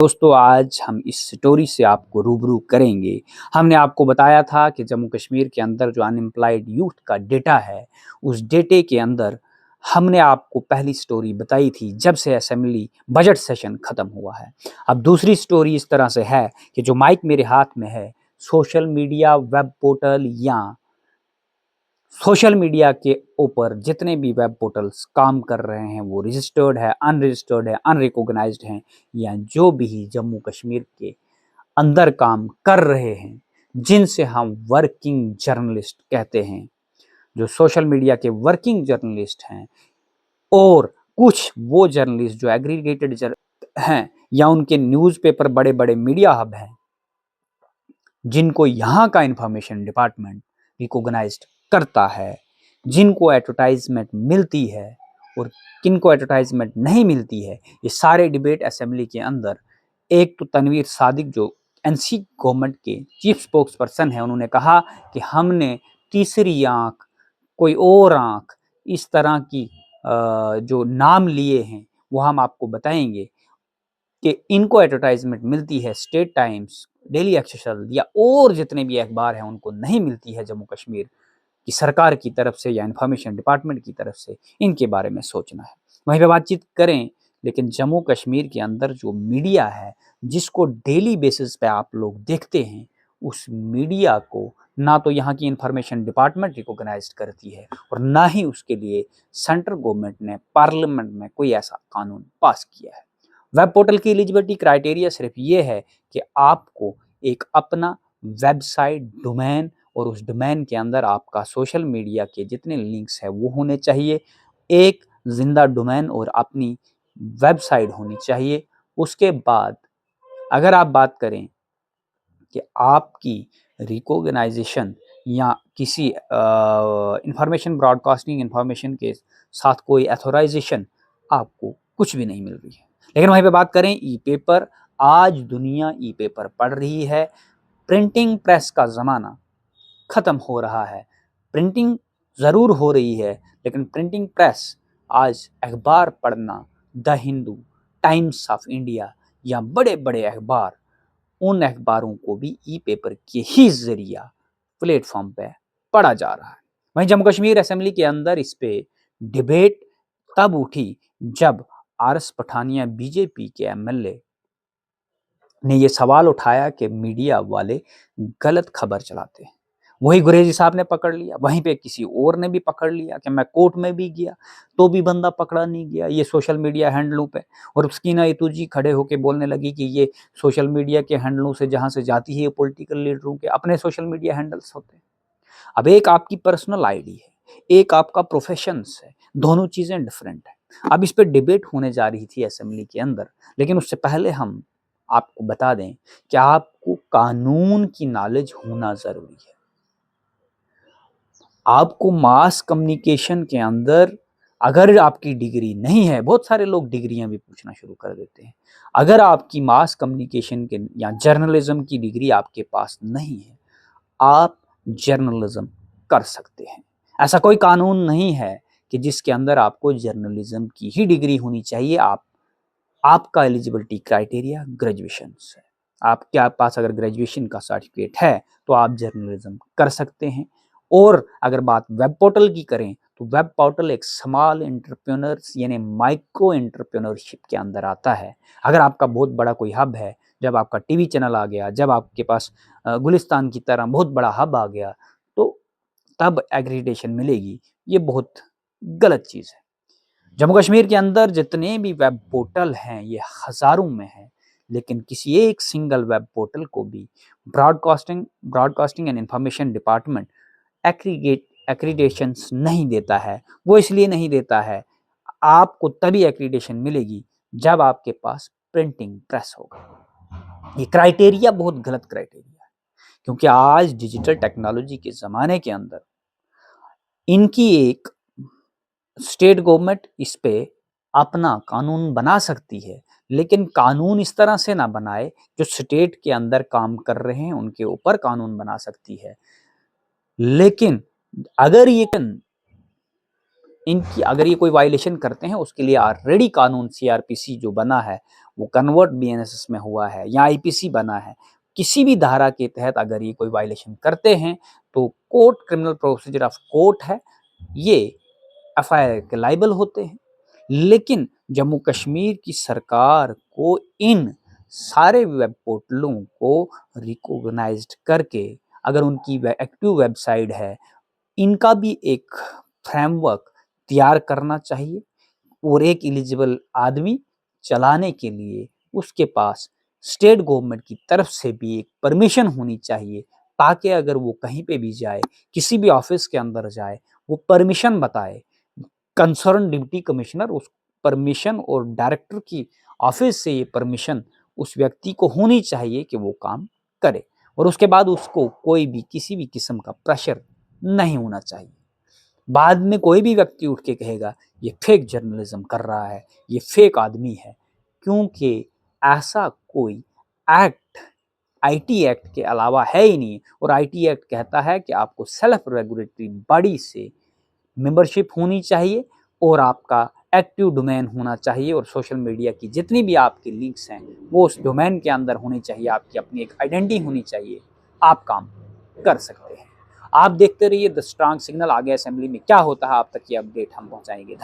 दोस्तों आज हम इस स्टोरी से आपको रूबरू करेंगे। हमने आपको बताया था कि जम्मू कश्मीर के अंदर जो अनएम्प्लॉयड यूथ का डेटा है, उस डेटे के अंदर हमने आपको पहली स्टोरी बताई थी जब से असेंबली बजट सेशन खत्म हुआ है। अब दूसरी स्टोरी इस तरह से है कि जो माइक मेरे हाथ में है, सोशल मीडिया, वेब पोर्टल या सोशल मीडिया के ऊपर जितने भी वेब पोर्टल्स काम कर रहे हैं वो रजिस्टर्ड है, अनरिकॉग्नाइज्ड हैं या जो भी जम्मू कश्मीर के अंदर काम कर रहे हैं, जिनसे हम वर्किंग जर्नलिस्ट कहते हैं, जो सोशल मीडिया के वर्किंग जर्नलिस्ट हैं और कुछ वो जर्नलिस्ट जो एग्रीगेटेड हैं या उनके न्यूज़पेपर बड़े-बड़े मीडिया हब हैं, जिनको यहाँ का इंफॉर्मेशन डिपार्टमेंट रिकॉग्नाइज्ड करता है, जिनको एडवर्टाइजमेंट मिलती है और किनको एडवर्टाइजमेंट नहीं मिलती है, ये सारे डिबेट असेंबली के अंदर एक तो तनवीर सादिक जो एनसी गवर्नमेंट के चीफ स्पोक्स पर्सन है, उन्होंने कहा कि हमने तीसरी आंख, कोई और आंख, इस तरह की जो नाम लिए हैं वो हम आपको बताएंगे कि इनको एडवर्टाइजमेंट मिलती है स्टेट टाइम्स, डेली एक्सेसल या और जितने भी अखबार हैं उनको नहीं मिलती है जम्मू कश्मीर की सरकार की तरफ से या इंफॉर्मेशन डिपार्टमेंट की तरफ से। इनके बारे में सोचना है, वहीं पे बातचीत करें। लेकिन जम्मू कश्मीर के अंदर जो मीडिया है, जिसको डेली बेसिस पे आप लोग देखते हैं, उस मीडिया को ना तो यहाँ की इंफॉर्मेशन डिपार्टमेंट रिकॉग्नाइज करती है और ना ही उसके लिए सेंट्रल गवर्नमेंट ने पार्लियामेंट में कोई ऐसा कानून पास किया है। वेब पोर्टल की एलिजिबिलिटी क्राइटेरिया सिर्फ ये है कि आपको एक अपना वेबसाइट डोमेन और उस डोमेन के अंदर आपका सोशल मीडिया के जितने लिंक्स हैं वो होने चाहिए, एक जिंदा डोमेन और अपनी वेबसाइट होनी चाहिए। उसके बाद अगर आप बात करें कि आपकी रिकॉग्नाइजेशन या किसी इंफॉर्मेशन ब्रॉडकास्टिंग इंफॉर्मेशन के साथ कोई अथोराइजेशन, आपको कुछ भी नहीं मिल रही है। लेकिन वहीं पे बात करें ई पेपर, आज दुनिया ई पेपर पढ़ रही है। प्रिंटिंग प्रेस का ज़माना ख़त्म हो रहा है। प्रिंटिंग ज़रूर हो रही है, लेकिन प्रिंटिंग प्रेस आज अखबार पढ़ना, the Hindu, times of India या बड़े-बड़े अखबार, उन अखबारों को भी ई पेपर के ही ज़रिया प्लेटफॉर्म पे पढ़ा जा रहा है। वहीं जम्मू कश्मीर असेंबली के अंदर इस पे डिबेट तब उठी जब आरएस पठानिया बीजेपी के एमएलए ने ये सवाल उठाया कि मीडिया वाले गलत खबर चलाते हैं। वही गुरेजी साहब ने पकड़ लिया, वहीं पे किसी और ने भी पकड़ लिया कि मैं कोर्ट में भी गया तो भी बंदा पकड़ा नहीं गया, ये सोशल मीडिया हैंडलों पे। और उसकी ना इतू जी खड़े होके बोलने लगी कि ये सोशल मीडिया के हैंडलों से जहाँ से जाती है ये पॉलिटिकल लीडरों के अपने सोशल मीडिया हैंडल्स होते हैं। अब एक आपकी पर्सनल आईडी है, एक आपका प्रोफेशंस है, दोनों चीज़ें डिफरेंट है। अब इस पे डिबेट होने जा रही थी असेंबली के अंदर, लेकिन उससे पहले हम आपको बता दें कि आपको कानून की नॉलेज होना ज़रूरी है। आपको मास कम्युनिकेशन के अंदर अगर आपकी डिग्री नहीं है, बहुत सारे लोग डिग्रियां भी पूछना शुरू कर देते हैं। अगर आपकी मास कम्युनिकेशन के या जर्नलिज्म की डिग्री आपके पास नहीं है, आप जर्नलिज्म कर सकते हैं। ऐसा कोई कानून नहीं है कि जिसके अंदर आपको जर्नलिज्म की ही डिग्री होनी चाहिए। आपका एलिजिबिलिटी क्राइटेरिया ग्रेजुएशन है। आपके पास अगर ग्रेजुएशन का सर्टिफिकेट है तो आप जर्नलिज्म कर सकते हैं। और अगर बात वेब पोर्टल की करें तो वेब पोर्टल एक स्मॉल एंटरप्रेन्योर्स यानी माइक्रो एंटरप्रेन्योरशिप के अंदर आता है। अगर आपका बहुत बड़ा कोई हब है, जब आपका टीवी चैनल आ गया, जब आपके पास गुलिस्तान की तरह बहुत बड़ा हब आ गया, तो तब एग्रीडेशन मिलेगी। ये बहुत गलत चीज़ है। जम्मू कश्मीर के अंदर जितने भी वेब पोर्टल हैं ये हज़ारों में हैं, लेकिन किसी एक सिंगल वेब पोर्टल को भी ब्रॉडकास्टिंग एंड इंफॉर्मेशन डिपार्टमेंट एक्रीडेशंस नहीं देता है। वो इसलिए नहीं देता है, आपको तभी एक्रीडेशन मिलेगी जब आपके पास प्रिंटिंग प्रेस होगा। ये क्राइटेरिया बहुत गलत क्राइटेरिया है, क्योंकि आज डिजिटल टेक्नोलॉजी के ज़माने के अंदर इनकी एक स्टेट गवर्नमेंट इस पे अपना कानून बना सकती है, लेकिन कानून इस तरह से ना बनाए जो स्टेट के अंदर काम कर रहे हैं उनके ऊपर कानून बना सकती है। लेकिन अगर ये कोई वायलेशन करते हैं, उसके लिए ऑलरेडी कानून सीआरपीसी जो बना है वो कन्वर्ट बीएनएसएस में हुआ है या आईपीसी बना है, किसी भी धारा के तहत अगर ये कोई वायलेशन करते हैं तो court criminal procedure of court है, ये एफआईआर के लायबल होते हैं। लेकिन जम्मू कश्मीर की सरकार को इन सारे वेब पोर्टलों को रिकॉग्नाइज्ड करके, अगर उनकी एक्टिव वेबसाइट है, इनका भी एक फ्रेमवर्क तैयार करना चाहिए और एक एलिजिबल आदमी चलाने के लिए उसके पास स्टेट गवर्नमेंट की तरफ से भी एक परमिशन होनी चाहिए, ताकि अगर वो कहीं पे भी जाए, किसी भी ऑफिस के अंदर जाए, वो परमिशन बताए। कंसर्न डिप्टी कमिश्नर उस परमिशन और डायरेक्टर की ऑफिस से ये परमिशन उस व्यक्ति को होनी चाहिए कि वो काम करे, और उसके बाद उसको कोई भी किसी भी किस्म का प्रेशर नहीं होना चाहिए। बाद में कोई भी व्यक्ति उठ के कहेगा ये फेक जर्नलिज्म कर रहा है, ये फेक आदमी है, क्योंकि ऐसा कोई एक्ट आईटी एक्ट के अलावा है ही नहीं। और आईटी एक्ट कहता है कि आपको सेल्फ रेगुलेटरी बॉडी से मेंबरशिप होनी चाहिए और आपका एक्टिव डोमेन होना चाहिए, और सोशल मीडिया की जितनी भी आपकी लिंक्स हैं वो उस डोमेन के अंदर होनी चाहिए, आपकी अपनी एक आइडेंटिटी होनी चाहिए, आप काम कर सकते हैं। आप देखते रहिए द स्ट्रांग सिग्नल। आगे असेंबली में क्या होता है आप तक ये अपडेट हम पहुंचाएंगे।